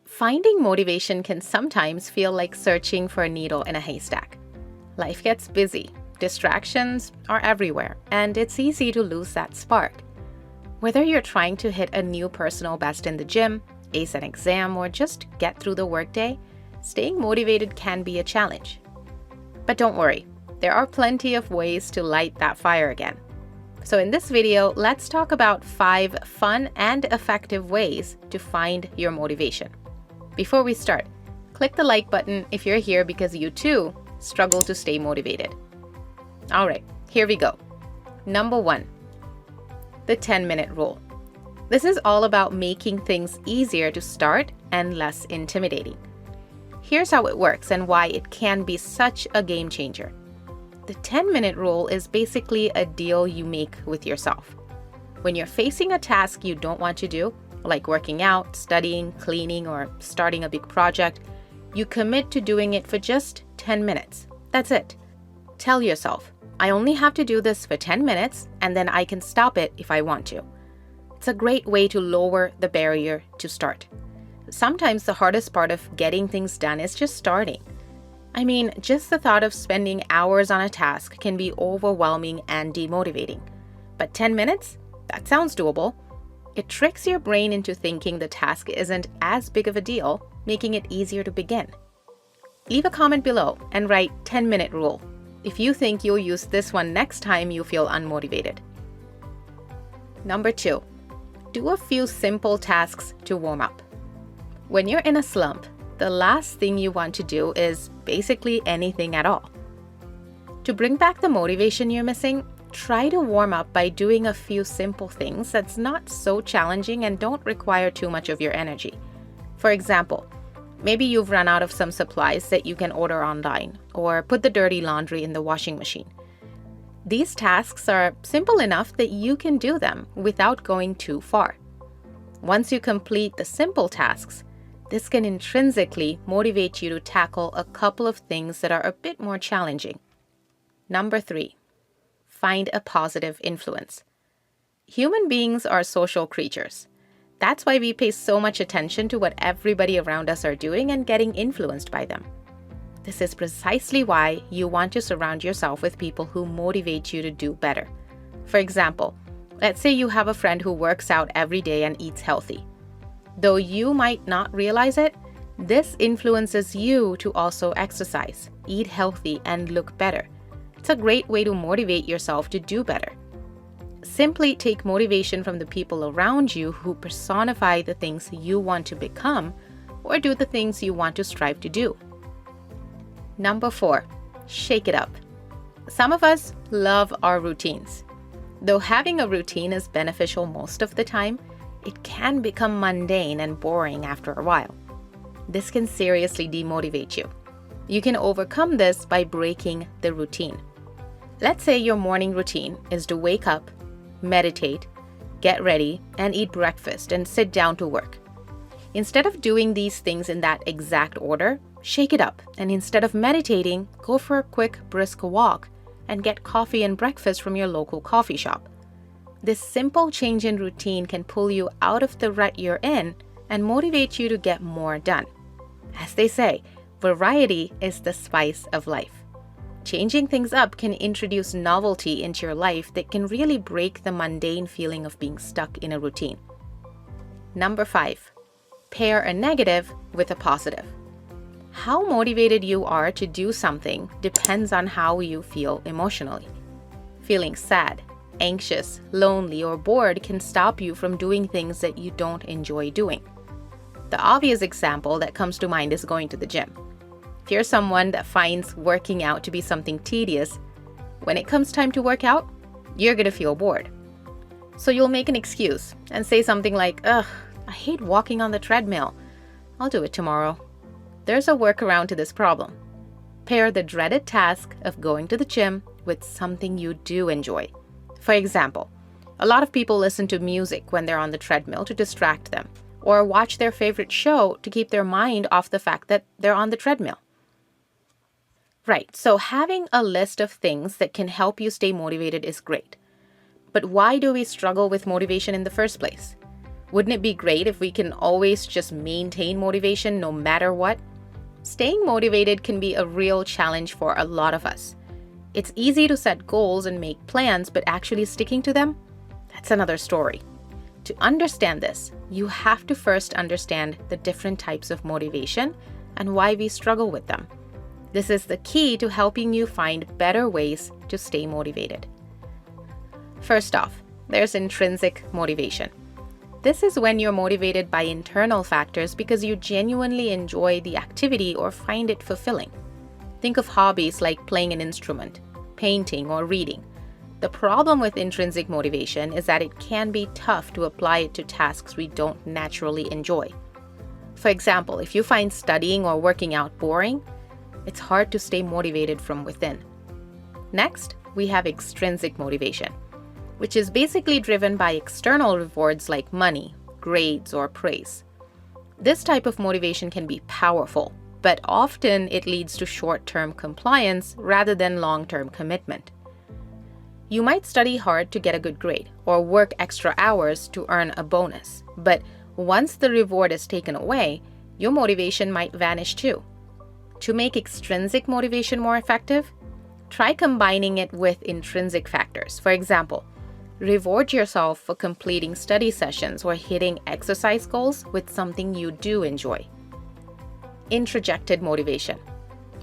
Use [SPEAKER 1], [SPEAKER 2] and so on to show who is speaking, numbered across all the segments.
[SPEAKER 1] Finding motivation can sometimes feel like searching for a needle in a haystack. Life gets busy, distractions are everywhere, and it's easy to lose that spark. Whether you're trying to hit a new personal best in the gym, ace an exam, or just get through the workday, staying motivated can be a challenge. But don't worry, there are plenty of ways to light that fire again. So in this video, let's talk about 5 fun and effective ways to find your motivation. Before we start, click the like button if you're here because you too struggle to stay motivated. All right, here we go. Number 1, the 10-minute rule. This is all about making things easier to start and less intimidating. Here's how it works and why it can be such a game changer. The 10-minute rule is basically a deal you make with yourself. When you're facing a task you don't want to do, like working out, studying, cleaning, or starting a big project, you commit to doing it for just 10 minutes. That's it. Tell yourself, I only have to do this for 10 minutes and then I can stop it if I want to. It's a great way to lower the barrier to start. Sometimes the hardest part of getting things done is just starting. I mean, just the thought of spending hours on a task can be overwhelming and demotivating. But 10 minutes? That sounds doable. It tricks your brain into thinking the task isn't as big of a deal, making it easier to begin. Leave a comment below and write 10-minute rule if you think you'll use this one next time you feel unmotivated. Number 2, do a few simple tasks to warm up. When you're in a slump, the last thing you want to do is basically anything at all. To bring back the motivation you're missing, try to warm up by doing a few simple things that's not so challenging and don't require too much of your energy. For example, maybe you've run out of some supplies that you can order online, or put the dirty laundry in the washing machine. These tasks are simple enough that you can do them without going too far. Once you complete the simple tasks, this can intrinsically motivate you to tackle a couple of things that are a bit more challenging. Number 3, find a positive influence. Human beings are social creatures. That's why we pay so much attention to what everybody around us are doing and getting influenced by them. This is precisely why you want to surround yourself with people who motivate you to do better. For example, let's say you have a friend who works out every day and eats healthy. Though you might not realize it, this influences you to also exercise, eat healthy, and look better. It's a great way to motivate yourself to do better. Simply take motivation from the people around you who personify the things you want to become or do the things you want to strive to do. Number 4, shake it up. Some of us love our routines. Though having a routine is beneficial most of the time, it can become mundane and boring after a while. This can seriously demotivate you. You can overcome this by breaking the routine. Let's say your morning routine is to wake up, meditate, get ready, and eat breakfast and sit down to work. Instead of doing these things in that exact order, shake it up, and instead of meditating, go for a quick, brisk walk and get coffee and breakfast from your local coffee shop. This simple change in routine can pull you out of the rut you're in and motivate you to get more done. As they say, variety is the spice of life. Changing things up can introduce novelty into your life that can really break the mundane feeling of being stuck in a routine. Number 5, pair a negative with a positive. How motivated you are to do something depends on how you feel emotionally. Feeling sad, anxious, lonely, or bored can stop you from doing things that you don't enjoy doing. The obvious example that comes to mind is going to the gym. If you're someone that finds working out to be something tedious, when it comes time to work out, you're gonna feel bored. So you'll make an excuse and say something like, "Ugh, I hate walking on the treadmill. I'll do it tomorrow." There's a workaround to this problem. Pair the dreaded task of going to the gym with something you do enjoy. For example, a lot of people listen to music when they're on the treadmill to distract them, or watch their favorite show to keep their mind off the fact that they're on the treadmill. Right, so having a list of things that can help you stay motivated is great. But why do we struggle with motivation in the first place? Wouldn't it be great if we can always just maintain motivation no matter what? Staying motivated can be a real challenge for a lot of us. It's easy to set goals and make plans, but actually sticking to them? That's another story. To understand this, you have to first understand the different types of motivation and why we struggle with them. This is the key to helping you find better ways to stay motivated. First off, there's intrinsic motivation. This is when you're motivated by internal factors because you genuinely enjoy the activity or find it fulfilling. Think of hobbies like playing an instrument, painting, or reading. The problem with intrinsic motivation is that it can be tough to apply it to tasks we don't naturally enjoy. For example, if you find studying or working out boring, it's hard to stay motivated from within. Next, we have extrinsic motivation, which is basically driven by external rewards like money, grades, or praise. This type of motivation can be powerful, but often it leads to short-term compliance rather than long-term commitment. You might study hard to get a good grade or work extra hours to earn a bonus, but once the reward is taken away, your motivation might vanish too. To make extrinsic motivation more effective, try combining it with intrinsic factors. For example, reward yourself for completing study sessions or hitting exercise goals with something you do enjoy. Introjected motivation.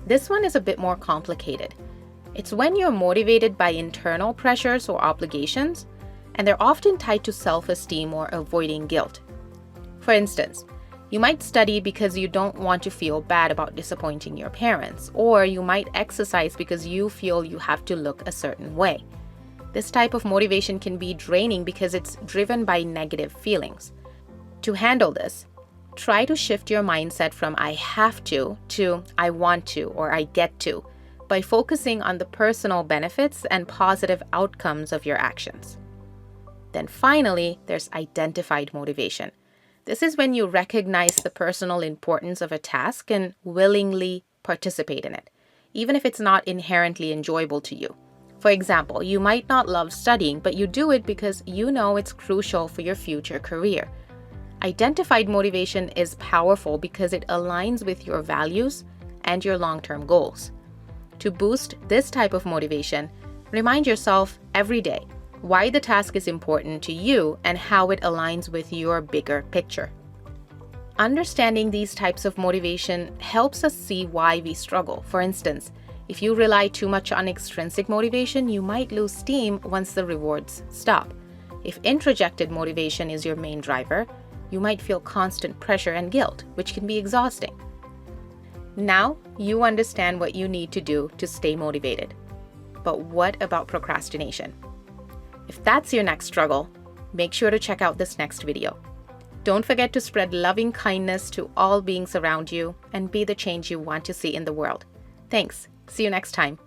[SPEAKER 1] This one is a bit more complicated. It's when you're motivated by internal pressures or obligations, and they're often tied to self-esteem or avoiding guilt. For instance, you might study because you don't want to feel bad about disappointing your parents, or you might exercise because you feel you have to look a certain way. This type of motivation can be draining because it's driven by negative feelings. To handle this, try to shift your mindset from I have to I want to or I get to by focusing on the personal benefits and positive outcomes of your actions. Then finally, there's identified motivation. This is when you recognize the personal importance of a task and willingly participate in it, even if it's not inherently enjoyable to you. For example, you might not love studying, but you do it because you know it's crucial for your future career. Identified motivation is powerful because it aligns with your values and your long-term goals. To boost this type of motivation, remind yourself every day why the task is important to you and how it aligns with your bigger picture. Understanding these types of motivation helps us see why we struggle. For instance, if you rely too much on extrinsic motivation, you might lose steam once the rewards stop. If introjected motivation is your main driver, you might feel constant pressure and guilt, which can be exhausting. Now, you understand what you need to do to stay motivated. But what about procrastination? If that's your next struggle, make sure to check out this next video. Don't forget to spread loving kindness to all beings around you and be the change you want to see in the world. Thanks. See you next time.